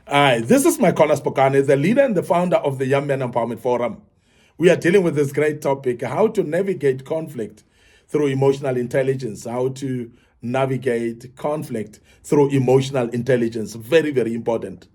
Hi, this is Micornus, the leader and the founder of the Young Men Empowerment Forum. We are dealing with this great topic, how to navigate conflict through emotional intelligence, how to navigate conflict through emotional intelligence. Very, very important.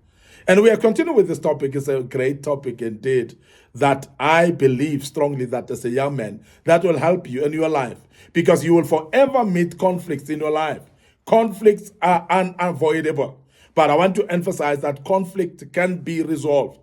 And we are continuing with this topic. It's a great topic indeed that I believe strongly that as a young man, that will help you in your life because you will forever meet conflicts in your life. Conflicts are unavoidable. But I want to emphasize that conflict can be resolved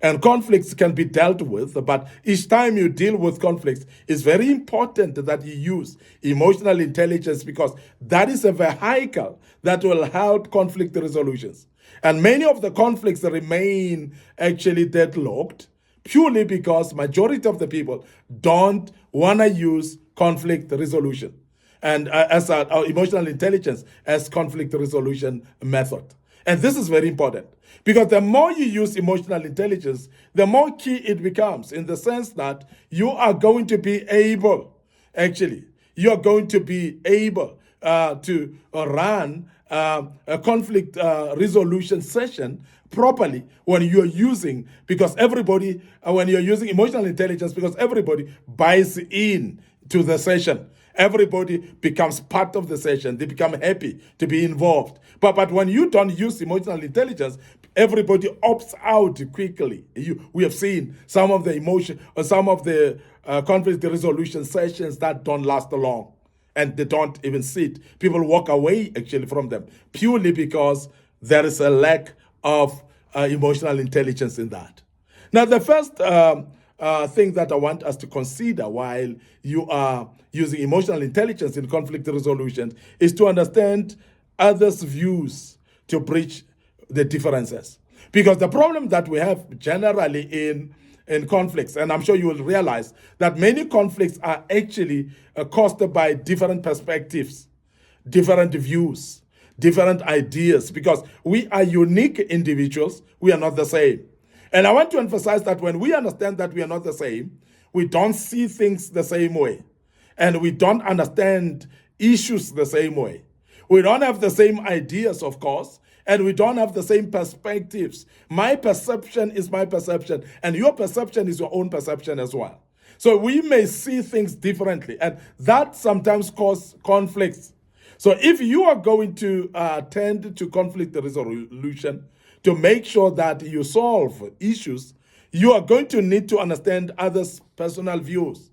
and conflicts can be dealt with. But each time you deal with conflicts, it's very important that you use emotional intelligence because that is a vehicle that will help conflict resolutions. And many of the conflicts remain actually deadlocked purely because majority of the people don't want to use conflict resolution and as emotional intelligence as conflict resolution method. And this is very important because the more you use emotional intelligence, the more key it becomes in the sense that you are going to be able, actually, you are going to be able to run a conflict resolution session properly when you're using, because everybody, when you're using emotional intelligence, because everybody buys in to the session. Everybody becomes part of the session. They become happy to be involved. But when you don't use emotional intelligence, everybody opts out quickly. We have seen some of the emotion or some of the conflict resolution sessions that don't last long. And they don't even sit. People walk away actually from them purely because there is a lack of emotional intelligence in that. Now, the first thing that I want us to consider while you are using emotional intelligence in conflict resolution is to understand others' views to bridge the differences. Because the problem that we have generally in conflicts, and I'm sure you will realize that many conflicts are actually caused by different perspectives, different views, different ideas, because we are unique individuals, we are not the same. And I want to emphasize that when we understand that we are not the same, we don't see things the same way. And we don't understand issues the same way. We don't have the same ideas, of course, and we don't have the same perspectives. My perception is my perception, and your perception is your own perception as well. So we may see things differently, and that sometimes causes conflicts. So if you are going to tend to conflict resolution, to make sure that you solve issues, you are going to need to understand others' personal views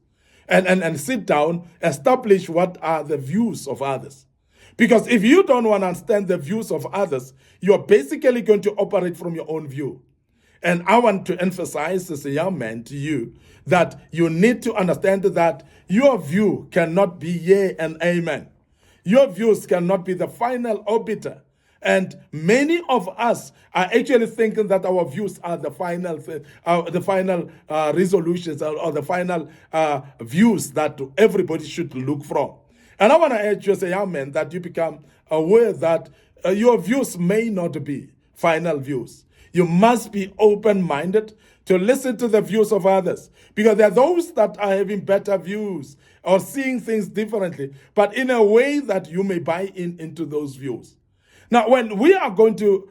and sit down, establish what are the views of others. Because if you don't want to understand the views of others, you are basically going to operate from your own view. And I want to emphasize as a young man to you that you need to understand that your view cannot be yea and amen. Your views cannot be the final arbiter. And many of us are actually thinking that our views are the final resolutions or the final views that everybody should look from. And I want to urge you as a young man that you become aware that your views may not be final views. You must be open-minded to listen to the views of others, because there are those that are having better views or seeing things differently, but in a way that you may buy into those views. Now, when we are going to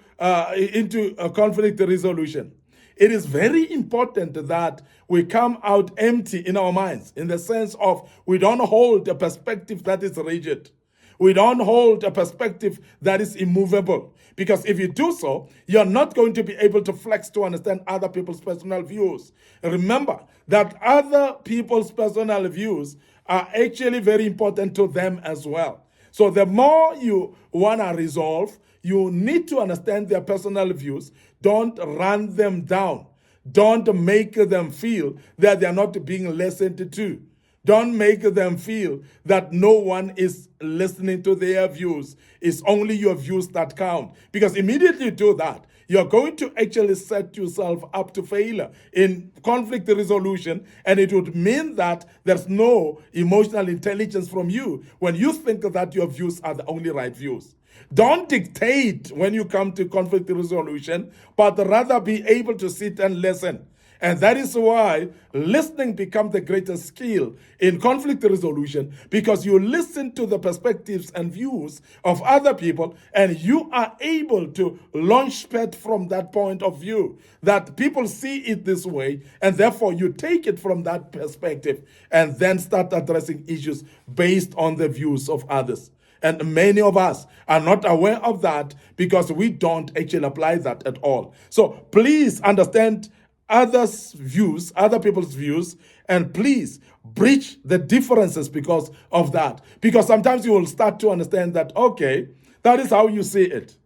into a conflict resolution, it is very important that we come out empty in our minds, in the sense of we don't hold a perspective that is rigid. We don't hold a perspective that is immovable. Because if you do so, you're not going to be able to flex to understand other people's personal views. Remember that other people's personal views are actually very important to them as well. So the more you want to resolve, you need to understand their personal views. Don't run them down. Don't make them feel that they are not being listened to. Don't make them feel that no one is listening to their views. It's only your views that count. Because immediately you do that, you're going to actually set yourself up to failure in conflict resolution, and it would mean that there's no emotional intelligence from you when you think that your views are the only right views. Don't dictate when you come to conflict resolution, but rather be able to sit and listen And that is why listening becomes the greatest skill in conflict resolution, because you listen to the perspectives and views of other people, and you are able to launch pad from that point of view, that people see it this way, and therefore you take it from that perspective and then start addressing issues based on the views of others. And many of us are not aware of that because we don't actually apply that at all. So please understand others' views, other people's views, and please bridge the differences because of that. Because sometimes you will start to understand that, okay, that is how you see it.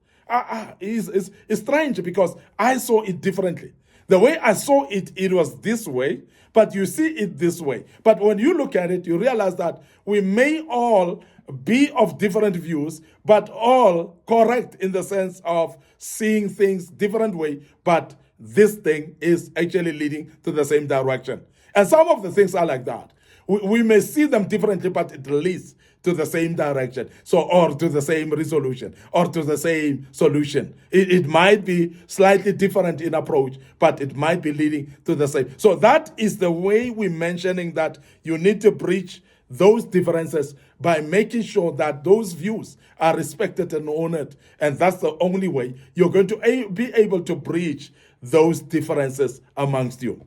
It's strange because I saw it differently. The way I saw it, it was this way, but you see it this way. But when you look at it, you realize that we may all be of different views, but all correct in the sense of seeing things different way, but this thing is actually leading to the same direction. And some of the things are like that. We may see them differently, but it leads to the same direction. So, or to the same resolution, or to the same solution. It might be slightly different in approach, but it might be leading to the same. So that is the way we're mentioning that you need to bridge those differences by making sure that those views are respected and honored. And that's the only way you're going to be able to bridge those differences amongst you.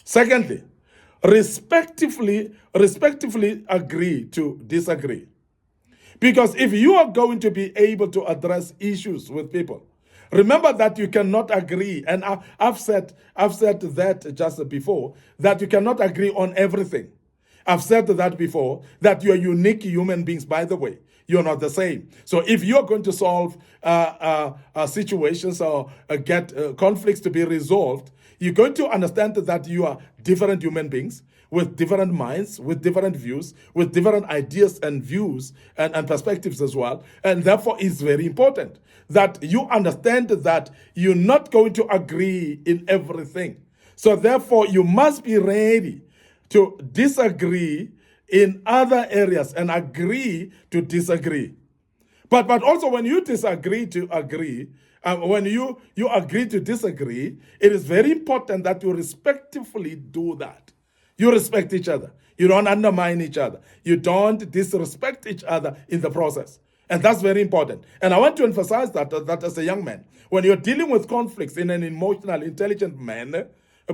Secondly, respectively agree to disagree. Because if you are going to be able to address issues with people, remember that you cannot agree, and I've said that just before, that you cannot agree on everything. I've said that before, that you are unique human beings, by the way. You're not the same. So if you're going to solve situations or get conflicts to be resolved, you're going to understand that you are different human beings with different minds, with different views, with different ideas and views and perspectives as well. And therefore, it's very important that you understand that you're not going to agree in everything. So therefore, you must be ready to disagree in other areas and agree to disagree. But also when you disagree to agree, when you agree to disagree, it is very important that you respectfully do that. You respect each other. You don't undermine each other. You don't disrespect each other in the process. And that's very important. And I want to emphasize that as a young man, when you're dealing with conflicts in an emotional, intelligent manner,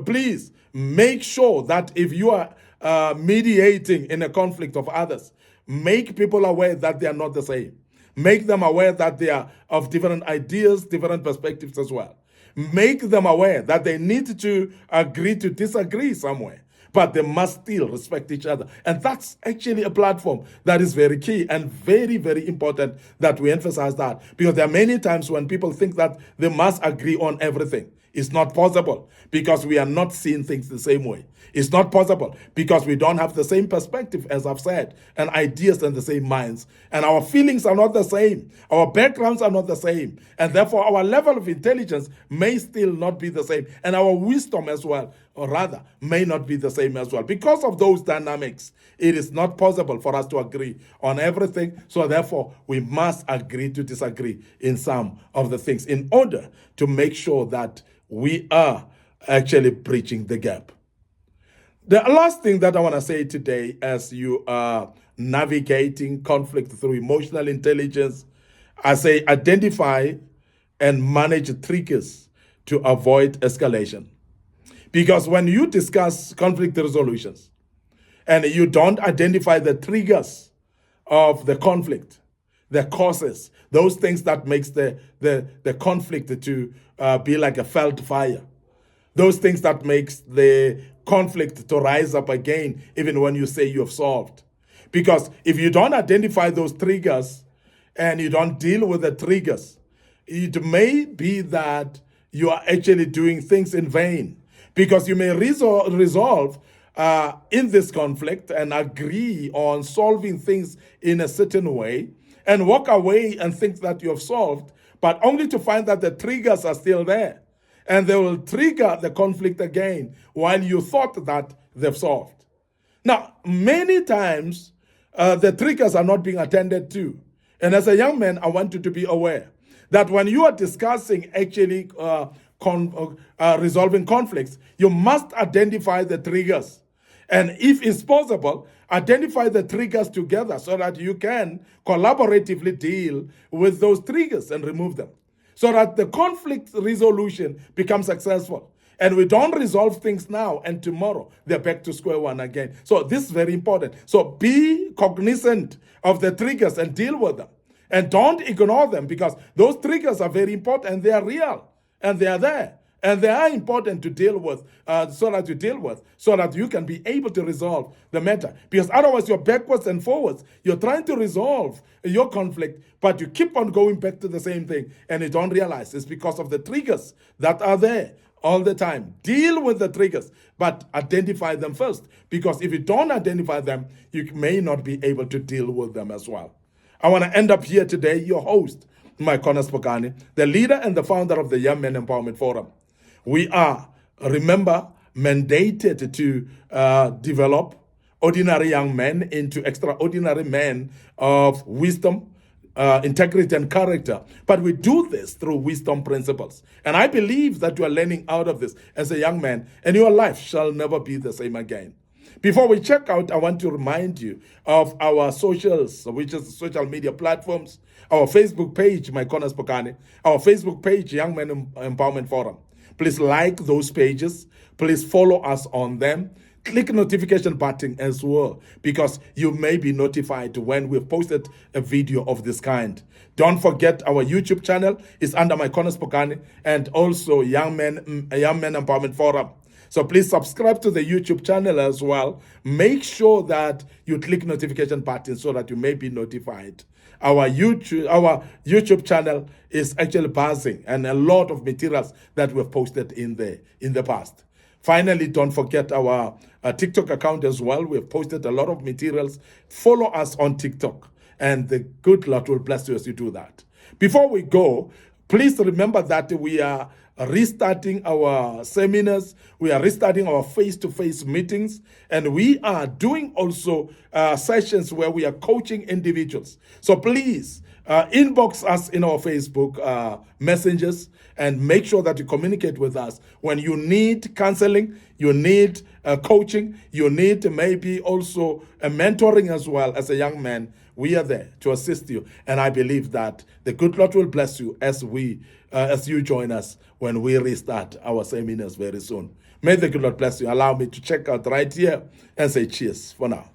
please make sure that if you are mediating in a conflict of others, make people aware that they are not the same. Make them aware that they are of different ideas, different perspectives as well. Make them aware that they need to agree to disagree somewhere, but they must still respect each other. And that's actually a platform that is very key and very, very important that we emphasize that, because there are many times when people think that they must agree on everything. It's not possible because we are not seeing things the same way. It's not possible because we don't have the same perspective, as I've said, and ideas and the same minds. And our feelings are not the same. Our backgrounds are not the same. And therefore, our level of intelligence may still not be the same. And our wisdom as well, or rather, may not be the same as well. Because of those dynamics, it is not possible for us to agree on everything. So therefore, we must agree to disagree in some of the things in order to make sure that we are actually bridging the gap. The last thing that I want to say today, as you are navigating conflict through emotional intelligence, I say identify and manage triggers to avoid escalation. Because when you discuss conflict resolutions and you don't identify the triggers of the conflict, the causes, those things that makes the conflict to be like a felt fire, those things that makes the conflict to rise up again, even when you say you have solved. Because if you don't identify those triggers and you don't deal with the triggers, it may be that you are actually doing things in vain. Because you may resolve in this conflict and agree on solving things in a certain way and walk away and think that you have solved, but only to find that the triggers are still there. And they will trigger the conflict again while you thought that they've solved. Now, many times, the triggers are not being attended to. And as a young man, I want you to be aware that when you are discussing actually resolving conflicts, you must identify the triggers. And if it's possible, identify the triggers together so that you can collaboratively deal with those triggers and remove them, so that the conflict resolution becomes successful. And we don't resolve things now, and tomorrow they're back to square one again. So this is very important. So be cognizant of the triggers and deal with them. And don't ignore them, because those triggers are very important and they are real and they are there. And they are important to deal with, so that you can be able to resolve the matter. Because otherwise you're backwards and forwards. You're trying to resolve your conflict, but you keep on going back to the same thing, and you don't realize it's because of the triggers that are there all the time. Deal with the triggers, but identify them first. Because if you don't identify them, you may not be able to deal with them as well. I want to end up here today, your host, Micornus Phokane, the leader and the founder of the Young Men Empowerment Forum. We are, remember, mandated to develop ordinary young men into extraordinary men of wisdom, integrity, and character. But we do this through wisdom principles. And I believe that you are learning out of this as a young man, and your life shall never be the same again. Before we check out, I want to remind you of our socials, which is social media platforms, our Facebook page, Micornus Phokane, our Facebook page, Young Men Empowerment Forum. Please like those pages. Please follow us on them. Click the notification button as well, because you may be notified when we've posted a video of this kind. Don't forget our YouTube channel is under Micornus Phokane, and also Young Men Empowerment Forum. So please subscribe to the YouTube channel as well. Make sure that you click notification button so that you may be notified. Our YouTube channel is actually buzzing, and a lot of materials that we've posted in there in the past. Finally, don't forget our TikTok account as well. We've posted a lot of materials. Follow us on TikTok, and the good Lord will bless you as you do that. Before we go, please remember that we are restarting our seminars. We are restarting our face-to-face meetings, and we are doing also sessions where we are coaching individuals. So please inbox us in our Facebook messages, and make sure that you communicate with us when you need counseling, you need coaching, you need maybe also a mentoring as well. As a young man, we are there to assist you, and I believe that the good Lord will bless you as you join us when we restart our seminars very soon. May the good Lord bless you. Allow me to check out right here and say cheers for now.